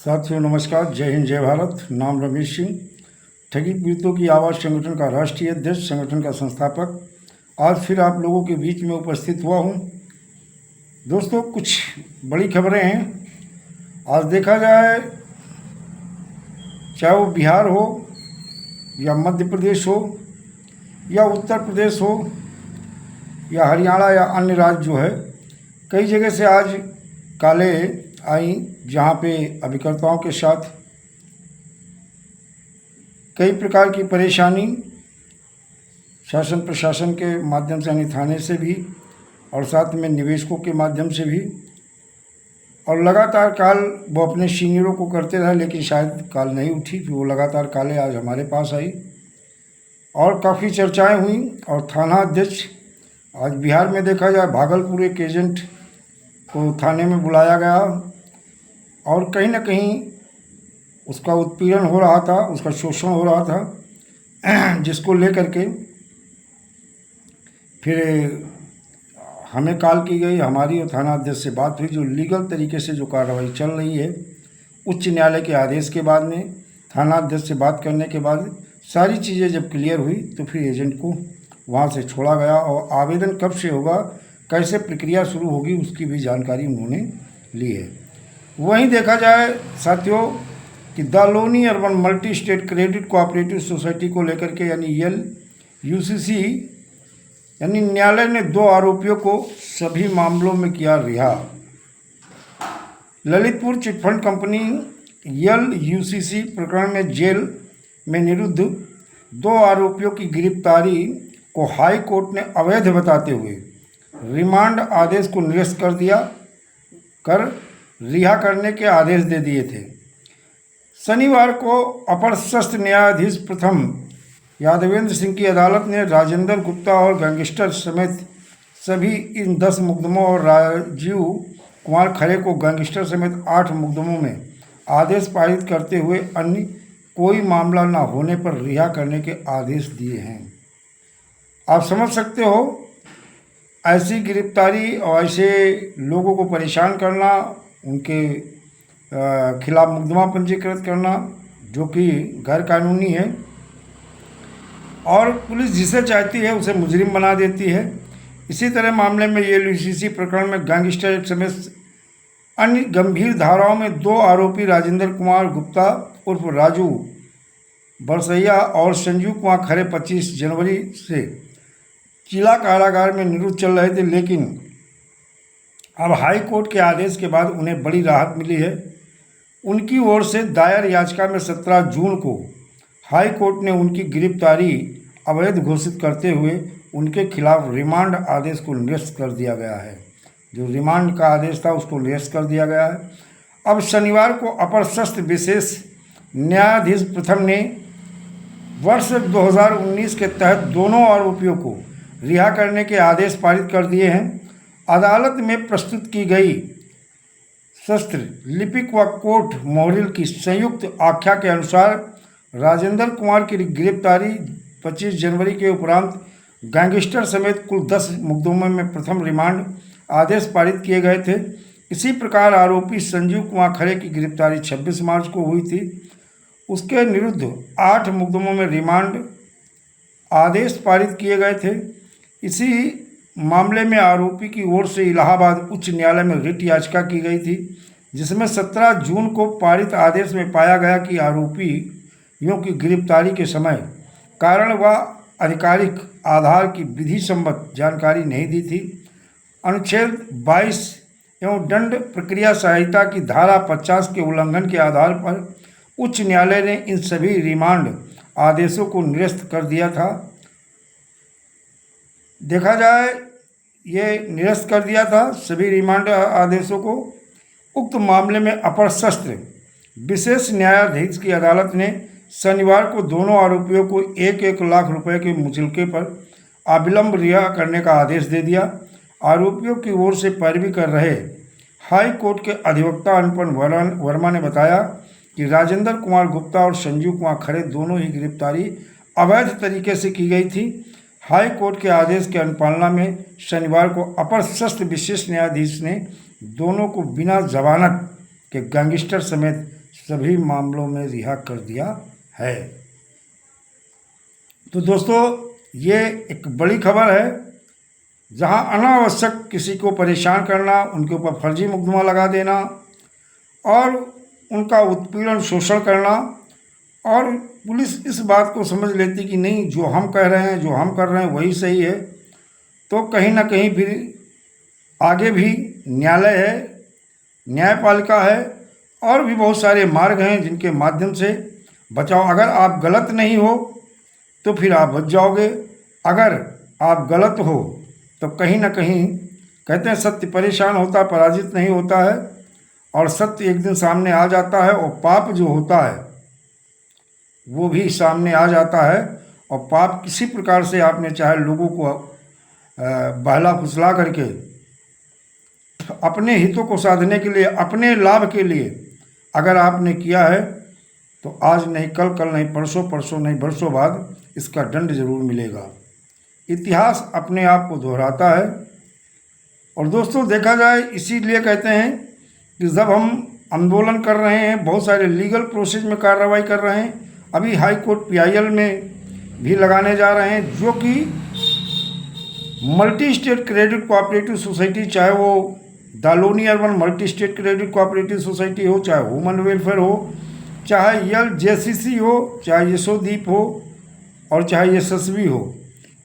साथियों नमस्कार, जय हिंद, जय भारत। नाम रमेश सिंह, ठगी पीड़ितों की आवाज़ संगठन का राष्ट्रीय अध्यक्ष, संगठन का संस्थापक। आज फिर आप लोगों के बीच में उपस्थित हुआ हूं। दोस्तों, कुछ बड़ी खबरें हैं। आज देखा जाए, चाहे वो बिहार हो या मध्य प्रदेश हो या उत्तर प्रदेश हो या हरियाणा या अन्य राज्य जो है, कई जगह से आज काले आई, जहाँ पे अभिकर्ताओं के साथ कई प्रकार की परेशानी शासन प्रशासन के माध्यम से, यानी थाने से भी और साथ में निवेशकों के माध्यम से भी, और लगातार काल वो अपने सीनियरों को करते रहे, लेकिन शायद काल नहीं उठी। फिर वो लगातार कालें आज हमारे पास आई और काफ़ी चर्चाएं हुई। और थाना अध्यक्ष, आज बिहार में देखा जाए, भागलपुर एक एजेंट को थाने में बुलाया गया और कहीं ना कहीं उसका उत्पीड़न हो रहा था, उसका शोषण हो रहा था, जिसको लेकर के फिर हमें कॉल की गई, हमारी और थाना अध्यक्ष से बात हुई। जो लीगल तरीके से जो कार्रवाई चल रही है, उच्च न्यायालय के आदेश के बाद में थाना अध्यक्ष से बात करने के बाद सारी चीज़ें जब क्लियर हुई तो फिर एजेंट को वहाँ से छोड़ा गया। और आवेदन कब से होगा, कैसे प्रक्रिया शुरू होगी, उसकी भी जानकारी उन्होंने ली है। वहीं देखा जाए साथियों कि the Loni urban multi state credit cooperative society को लेकर के, यानी यूसीसी, यानी न्यायालय ने 2 आरोपियों को सभी मामलों में किया रिहा। ललितपुर चिटफंड कंपनी यूसीसी प्रकरण में जेल में निरुद्ध 2 आरोपियों की गिरफ्तारी को हाई कोर्ट ने अवैध बताते हुए रिमांड आदेश को निरस्त कर रिहा करने के आदेश दे दिए थे। शनिवार को अपर सत्र न्यायाधीश प्रथम यादवेंद्र सिंह की अदालत ने राजेंद्र गुप्ता और गैंगस्टर समेत सभी इन 10 मुकदमों और राजीव कुमार खरे को गैंगस्टर समेत 8 मुकदमों में आदेश पारित करते हुए अन्य कोई मामला न होने पर रिहा करने के आदेश दिए हैं। आप समझ सकते हो, ऐसी गिरफ्तारी और ऐसे लोगों को परेशान करना, उनके खिलाफ मुकदमा पंजीकृत करना, जो कि गैर कानूनी है, और पुलिस जिसे चाहती है उसे मुजरिम बना देती है। इसी तरह मामले में यूसीसी प्रकरण में गैंगस्टर एक्ट समेत अन्य गंभीर धाराओं में 2 आरोपी राजेंद्र कुमार गुप्ता उर्फ राजू बरसैया और संजीव कुमार खरे 25 जनवरी से जिला कारागार में निरुद्ध चल रहे थे, लेकिन अब हाई कोर्ट के आदेश के बाद उन्हें बड़ी राहत मिली है। उनकी ओर से दायर याचिका में 17 जून को हाई कोर्ट ने उनकी गिरफ्तारी अवैध घोषित करते हुए उनके खिलाफ रिमांड आदेश को निरस्त कर दिया गया है। जो रिमांड का आदेश था उसको निरस्त कर दिया गया है। अब शनिवार को अपर सत्र विशेष न्यायाधीश प्रथम ने वर्ष 2019 के तहत दोनों आरोपियों को रिहा करने के आदेश पारित कर दिए हैं। अदालत में प्रस्तुत की गई शस्त्र लिपिक व कोर्ट मोहरिल की संयुक्त आख्या के अनुसार राजेंद्र कुमार की गिरफ्तारी 25 जनवरी के उपरांत गैंगस्टर समेत कुल 10 मुकदमों में प्रथम रिमांड आदेश पारित किए गए थे। इसी प्रकार आरोपी संजीव कुमार खरे की गिरफ्तारी 26 मार्च को हुई थी। उसके विरुद्ध 8 मुकदमों में रिमांड आदेश पारित किए गए थे। इसी मामले में आरोपी की ओर से इलाहाबाद उच्च न्यायालय में रिट याचिका की गई थी, जिसमें 17 जून को पारित आदेश में पाया गया कि आरोपियों की गिरफ्तारी के समय कारण व आधिकारिक आधार की विधि सम्मत जानकारी नहीं दी थी। अनुच्छेद 22 एवं दंड प्रक्रिया संहिता की धारा 50 के उल्लंघन के आधार पर उच्च न्यायालय ने इन सभी रिमांड आदेशों को निरस्त कर दिया था। देखा जाए, ये निरस्त कर दिया था सभी रिमांड आदेशों को। उक्त मामले में अपर सत्र विशेष न्यायाधीश की अदालत ने शनिवार को दोनों आरोपियों को 1-1 लाख रुपए के मुचलके पर अविलंब रिहा करने का आदेश दे दिया। आरोपियों की ओर से पैरवी कर रहे हाई कोर्ट के अधिवक्ता अनुपम वर्मा ने बताया कि राजेंद्र कुमार गुप्ता और संजीव कुमार खरे दोनों ही गिरफ्तारी अवैध तरीके से की गई थी। हाई कोर्ट के आदेश की अनुपालना में शनिवार को अपर सत्र विशेष न्यायाधीश ने दोनों को बिना जमानत कि गैंगस्टर समेत सभी मामलों में रिहा कर दिया है। तो दोस्तों, ये एक बड़ी खबर है, जहां अनावश्यक किसी को परेशान करना, उनके ऊपर फर्जी मुकदमा लगा देना और उनका उत्पीड़न शोषण करना, और पुलिस इस बात को समझ लेती कि नहीं, जो हम कह रहे हैं, जो हम कर रहे हैं वही सही है, तो कहीं ना कहीं फिर आगे भी न्यायालय है, न्यायपालिका है और भी बहुत सारे मार्ग हैं जिनके माध्यम से बचाव। अगर आप गलत नहीं हो तो फिर आप बच जाओगे, अगर आप गलत हो तो कहीं ना कहीं, कहते हैं सत्य परेशान होता, पराजित नहीं होता है, और सत्य एक दिन सामने आ जाता है और पाप जो होता है वो भी सामने आ जाता है। और पाप किसी प्रकार से आपने चाहे लोगों को बहला फुसला करके अपने हितों को साधने के लिए, अपने लाभ के लिए अगर आपने किया है, तो आज नहीं कल, कल नहीं परसों, परसों नहीं बरसों बाद इसका दंड जरूर मिलेगा। इतिहास अपने आप को दोहराता है। और दोस्तों, देखा जाए, इसीलिए कहते हैं कि जब हम आंदोलन कर रहे हैं, बहुत सारे लीगल प्रोसेस में कार्रवाई कर रहे हैं, अभी हाई कोर्ट PIL में भी लगाने जा रहे हैं, जो कि multi state credit cooperative society, चाहे वो दालोनी urban multi state credit cooperative society हो, चाहे ह्यूमन वेलफेयर हो, चाहे JCC हो, चाहे यशोदीप हो और चाहे यशस्वी हो,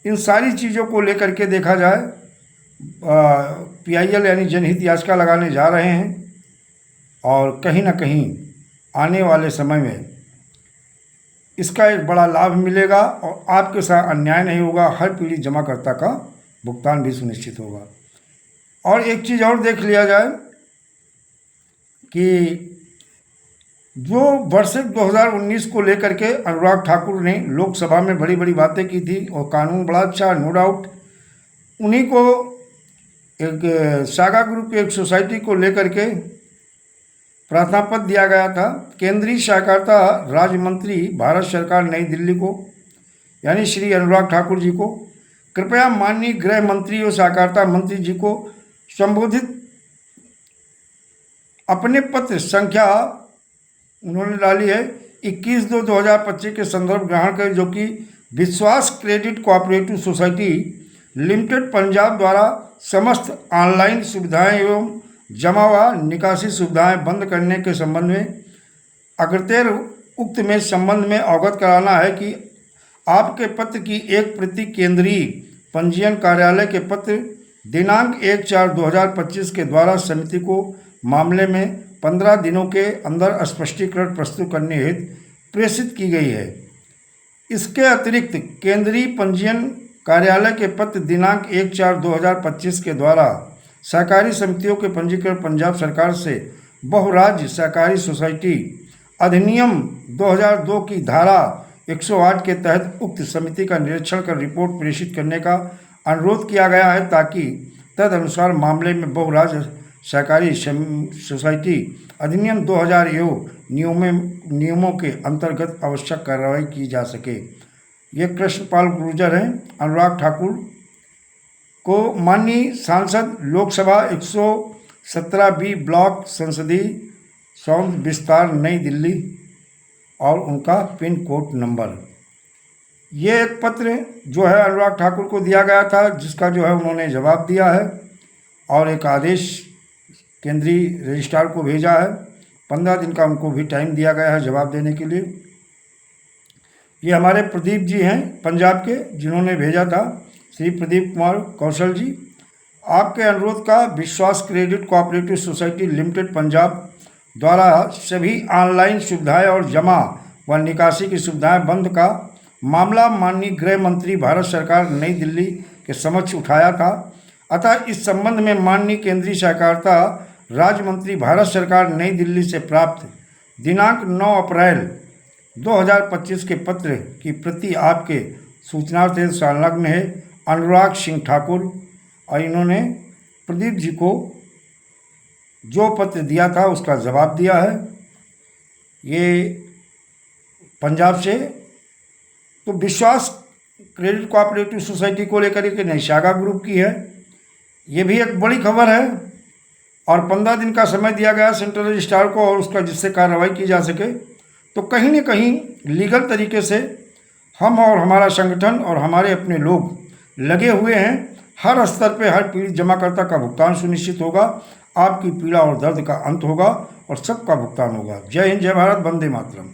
इन सारी चीज़ों को लेकर के देखा जाए PIL यानी जनहित याचिका लगाने जा रहे हैं। और कहीं ना कहीं आने वाले समय में इसका एक बड़ा लाभ मिलेगा और आपके साथ अन्याय नहीं होगा, हर पीड़ित जमाकर्ता का भुगतान भी सुनिश्चित होगा। और एक चीज़ और देख लिया जाए कि जो वर्ष 2019 को लेकर के अनुराग ठाकुर ने लोकसभा में बड़ी बड़ी बातें की थी और कानून बड़ा अच्छा, नो डाउट, उन्हीं को एक सागा ग्रुप की एक सोसाइटी को लेकर के प्रार्थना पत्र दिया गया था केंद्रीय सहकारिता राज्य मंत्री भारत सरकार नई दिल्ली को, यानी श्री अनुराग ठाकुर जी को, कृपया माननीय गृह मंत्री और सहकारिता मंत्री जी को संबोधित अपने पत्र संख्या उन्होंने डाली है 21/2/2025 के संदर्भ ग्रहण करें, जो कि विश्वास credit cooperative society limited Punjab द्वारा समस्त ऑनलाइन सुविधाएं एवं जमा व निकासी सुविधाएं बंद करने के संबंध में अग्रतर उक्त में संबंध में अवगत कराना है कि आपके पत्र की एक प्रति केंद्रीय पंजीयन कार्यालय के पत्र दिनांक 1/4/2025 के द्वारा समिति को मामले में 15 दिनों के अंदर स्पष्टीकरण प्रस्तुत करने हेतु प्रेषित की गई है। इसके अतिरिक्त केंद्रीय पंजीयन कार्यालय के पत्र दिनांक 1/4/2025 के द्वारा सहकारी समितियों के पंजीकरण पंजाब सरकार से बहुराज्य सहकारी सोसाइटी अधिनियम 2002 की धारा 108 के तहत उक्त समिति का निरीक्षण कर रिपोर्ट प्रेषित करने का अनुरोध किया गया है, ताकि तदनुसार मामले में बहुराज्य सहकारी सोसाइटी अधिनियम 2000 नियमों के अंतर्गत आवश्यक कार्रवाई की जा सके। ये कृष्णपाल गुर्जर हैं। अनुराग ठाकुर को माननीय सांसद लोकसभा 117B ब्लॉक संसदीय सौंद विस्तार नई दिल्ली और उनका पिन कोड नंबर। ये एक पत्र जो है अनुराग ठाकुर को दिया गया था, जिसका जो है उन्होंने जवाब दिया है और एक आदेश केंद्रीय रजिस्ट्रार को भेजा है। 15 दिन का उनको भी टाइम दिया गया है जवाब देने के लिए। ये हमारे प्रदीप जी हैं पंजाब के, जिन्होंने भेजा था, श्री प्रदीप कुमार कौशल जी। आपके अनुरोध का विश्वास credit cooperative society limited Punjab द्वारा सभी ऑनलाइन सुविधाएं और जमा व निकासी की सुविधाएं बंद का मामला माननीय गृह मंत्री भारत सरकार नई दिल्ली के समक्ष उठाया था। अतः इस संबंध में माननीय केंद्रीय सहकारिता राज्य मंत्री भारत सरकार नई दिल्ली से प्राप्त दिनांक 9 अप्रैल 2025 के पत्र की प्रति आपके सूचना से संलग्न है अनुराग सिंह ठाकुर, और इन्होंने प्रदीप जी को जो पत्र दिया था उसका जवाब दिया है। ये पंजाब से तो विश्वास क्रेडिट कोऑपरेटिव सोसाइटी को लेकर के नई सागा ग्रुप की है। ये भी एक बड़ी खबर है और 15 दिन का समय दिया गया सेंट्रल रजिस्ट्रार को और उसका जिससे कार्रवाई की जा सके। तो कहीं न कहीं लीगल तरीके से हम और हमारा संगठन और हमारे अपने लोग लगे हुए हैं। हर स्तर पे हर पीड़ित जमाकर्ता का भुगतान सुनिश्चित होगा, आपकी पीड़ा और दर्द का अंत होगा और सबका भुगतान होगा। जय हिंद, जय भारत, वंदे मातरम।